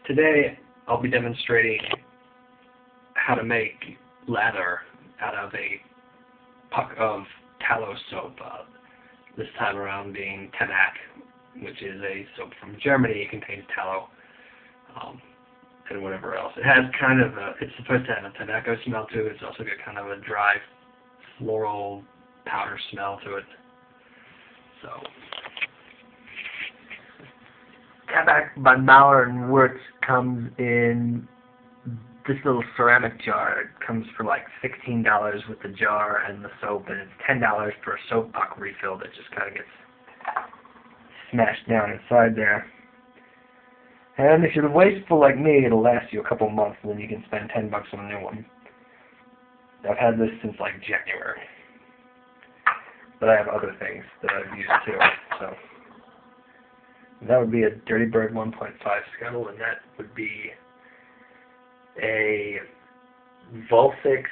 Today I'll be demonstrating how to make lather out of a puck of tallow soap. This time around being tabac, which is a soap from Germany. It contains tallow and whatever else. It has kind of it's supposed to have a tobacco smell to it. It's also got kind of a dry floral powder smell to it. So, tabac by Maurer and Wirtz comes in this little ceramic jar. It comes for like $16 with the jar and the soap, and it's $10 for a soap puck refill that just kind of gets smashed down inside there. And if you're wasteful like me, it'll last you a couple months, and then you can spend $10 on a new one. I've had this since like January, but I have other things that I've used too. So that would be a Dirty Bird 1.5 scuttle, and that would be a Volfix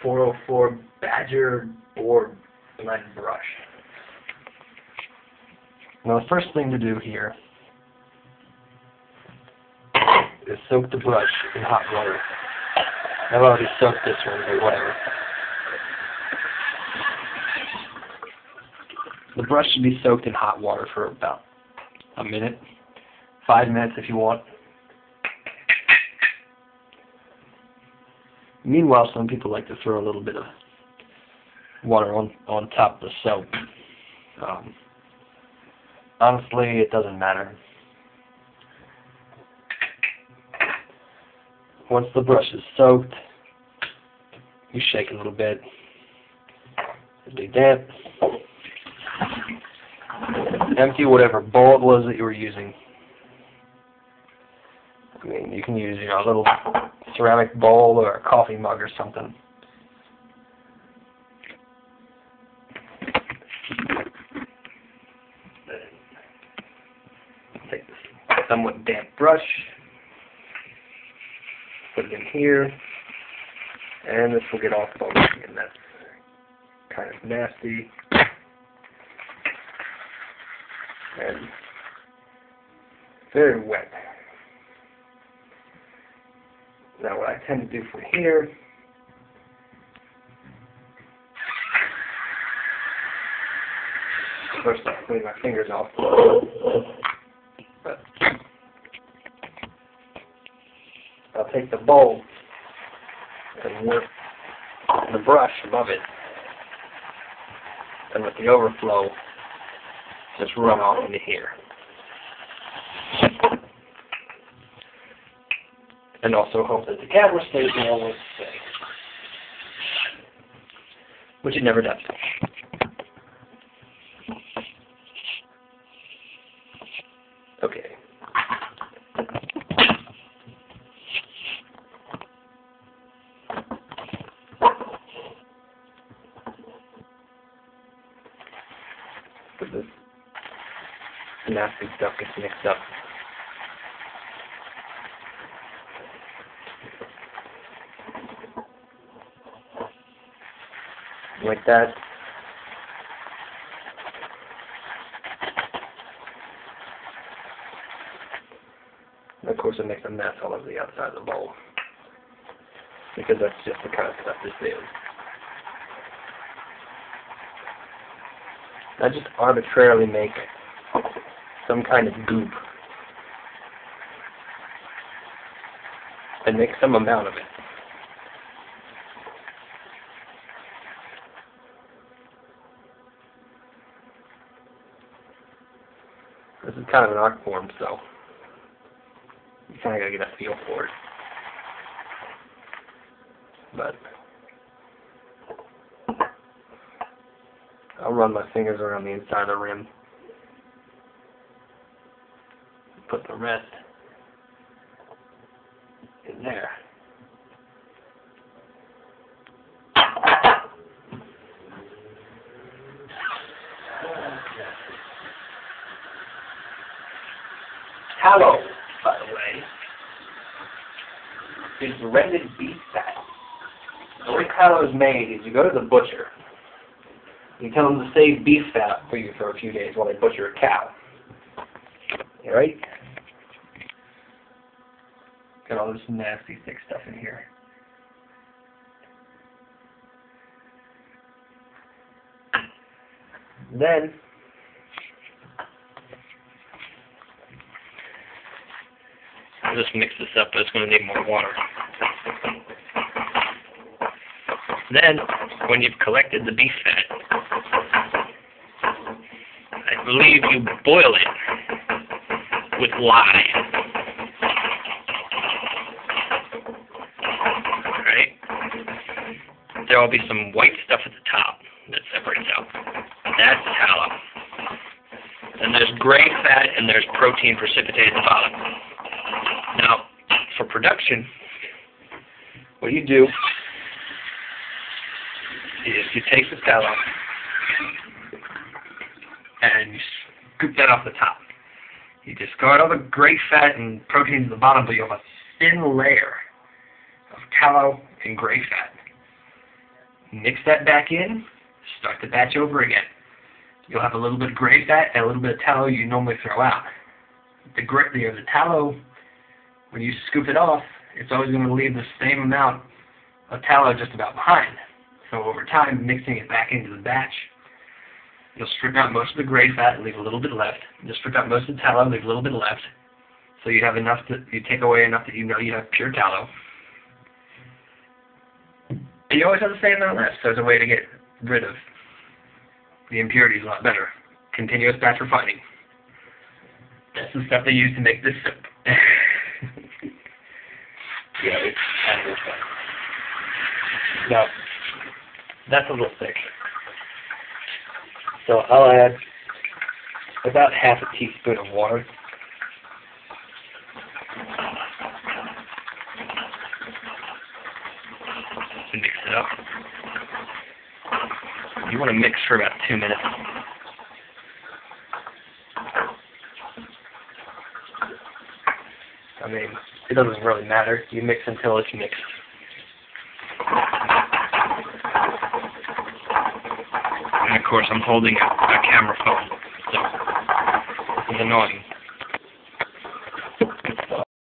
404 Badger board blend brush. Now the first thing to do here is soak the brush in hot water. I've already soaked this one, but whatever. The brush should be soaked in hot water for about a minute, 5 minutes if you want. Meanwhile, some people like to throw a little bit of water on top of the soap. Honestly, it doesn't matter. Once the brush is soaked, you shake a little bit. It'll be damp. Empty whatever bowl it was that you were using. I mean, you can use, a little ceramic bowl or a coffee mug or something. Take this somewhat damp brush, put it in here, and this will get all foamy, and that's kind of nasty. And very wet. Now what I tend to do from here first I clean my fingers off. But I'll take the bowl and work the brush above it, and with the overflow just run off into here. And also hope that the camera stays along with the thing, which it never does. Okay. But this nasty stuff gets mixed up. Like that. And of course it makes a mess all over the outside of the bowl, because that's just the kind of stuff this is. I just arbitrarily make some kind of goop and make some amount of it. This is kind of an art form, so you kind of gotta get a feel for it. But I'll run my fingers around the inside of the rim. Put the rest in there. Tallow, by the way, is rendered beef fat. The way tallow is made is you go to the butcher, you tell them to save beef fat for you for a few days while they butcher a cow. Alright? Got all this nasty thick stuff in here. Then I'll just mix this up, but it's going to need more water. Then, when you've collected the beef fat, I believe you boil it with lye. Right? There will be some white stuff at the top that separates out. That's tallow. And there's gray fat and there's protein precipitate at the bottom. Now, for production, what you do is you take the tallow and you scoop that off the top. You discard all the gray fat and proteins at the bottom, but you have a thin layer of tallow and gray fat. Mix that back in, start the batch over again. You'll have a little bit of gray fat and a little bit of tallow you normally throw out. The tallow, when you scoop it off, it's always going to leave the same amount of tallow just about behind. So over time, mixing it back into the batch, you'll strip out most of the gray fat and leave a little bit left. You'll strip out most of the tallow and leave a little bit left. So you have enough you take away enough that you know you have pure tallow. And you always have the same amount left, so there's a way to get rid of the impurities a lot better. Continuous batch refining. That's the stuff they use to make this soup. Yeah, it's animal fat. Now, that's a little thick. So I'll add about half a teaspoon of water. And mix it up. You want to mix for about 2 minutes. I mean, it doesn't really matter. You mix until it's mixed. And of course, I'm holding a camera phone, so this is annoying.